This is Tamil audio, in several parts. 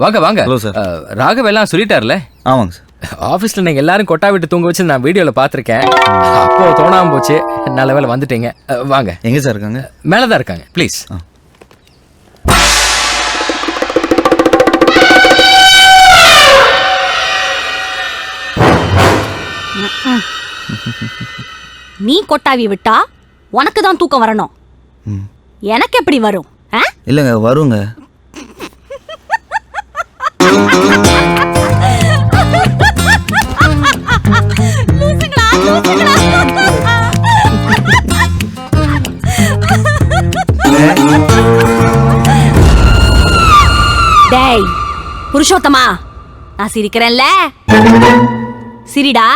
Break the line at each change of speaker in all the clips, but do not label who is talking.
வாங்க வாங்க.
Hello sir.
ராகவ் எல்லாம் சொல்லிட்டார்ல?
ஆமாங்க சார்.
ஆஃபீஸில் நீங்கள் எல்லாரும் கொட்டா விட்டு தூங்க வச்சு நான் வீடியோவில் பார்த்துருக்கேன். அப்போ தோணாமல் போச்சு. நல்ல வேலை வந்துட்டீங்க. வாங்க.
எங்கே சார் இருக்காங்க?
மேலே தான் இருக்காங்க. ப்ளீஸ்.
நீ கொட்டாவி விட்டா உனக்கு தான் தூக்கம் வரணும். எனக்கு எப்படி வரும்?
இல்லைங்க வருங்க.
டேய் புருஷோத்தமா, நான் சிரிக்கிறேன்ல, சிரிடா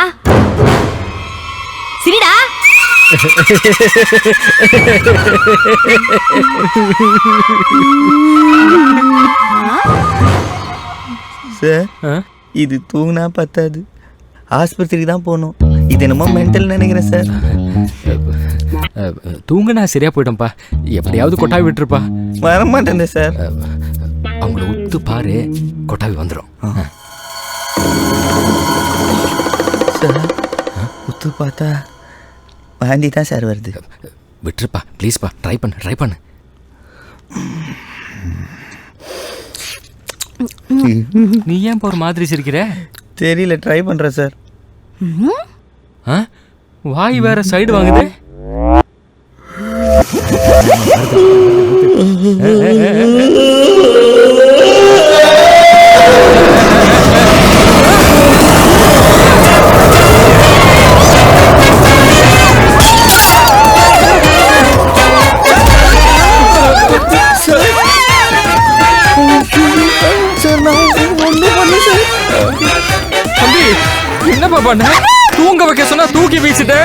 சிரிடா.
சார் இது தூங்கினா பத்தாது, ஆஸ்பத்திரிக்கு தான் போகணும். இது என்னமோ மென்டல் நினைக்கிறேன் சார்.
தூங்குனா சரியா போயிட்டோம்ப்பா. எப்படியாவது கொட்டாவி விட்டுருப்பா.
வரமாட்டேன் சார்.
அவங்கள உத்து பாரு, கொட்டாவி வந்துடும்.
சார் உத்து பார்த்தா வாந்தி தான் சார் வருது.
விட்டுருப்பா ப்ளீஸ்ப்பா. ட்ரை பண்ணு. நீ ஏன் ஒரு மாதிரி சிரிக்கிற?
தெரியல, ட்ரை பண்ணுறேன் சார்.
வாய் வேற சைடு வாங்குது. என்னப்பா பண்ண? தூங்க வைக்க சொன்னா தூக்கி வீசிட்ட.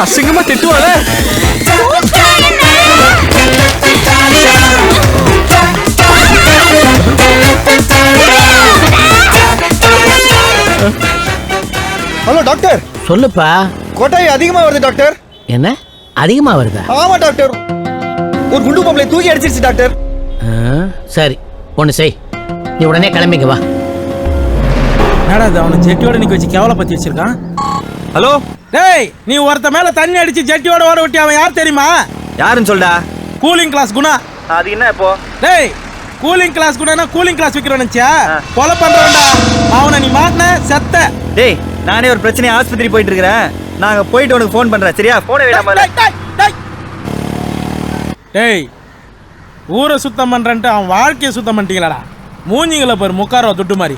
அசிங்கமா திட்டுவாள.
Hello doctor.
சொல்லுப்பா.
கொட்டாய் அதிகமா வருது டாக்டர்.
என்ன அதிகமா வருதா?
ஆமா டாக்டர், ஒரு குண்டு பொம்பளை தூக்கி அடிச்சிருச்சு டாக்டர்.
சரி ஒண்ணு செய், நீ உடனே கிளம்பிங்க வா.
என்னடா அவனை ஜெட்டியோட நிக்க வச்சு கேவல பத்தி வச்சிருக்கான்.
ஹலோ
டேய், நீ ஒருத்த மேல தண்ணி அடிச்சு ஜெட்டியோட ஓட விட்டி அவன் யார் தெரியுமா?
யாருன்னு சொல்டா.
Cooling glass Guna.
அது என்ன இப்போ?
டேய், கூலிங் கிளாஸ் குணானா கூலிங் கிளாஸ் விக்கிறவன் நினைச்சியா? கொலை பண்றவன்டா அவனை. நீ மாட்டின செத்த.
டேய், நானே ஒரு பிரச்சனை ஆஸ்பத்திரி போயிட்டு இருக்கிறேன். நாங்க போயிட்டு உனக்கு ஃபோன் பண்றேன் சரியா? போனே வேண்டாம்.
டேய், ஊரை சுத்தம் பண்றேன்ட்டு அவன் வாழ்க்கையை சுத்தம் பண்ணிட்டீங்களாடா. மூஞ்சிங்களை பாரு முக்காரவா துட்டு மாதிரி.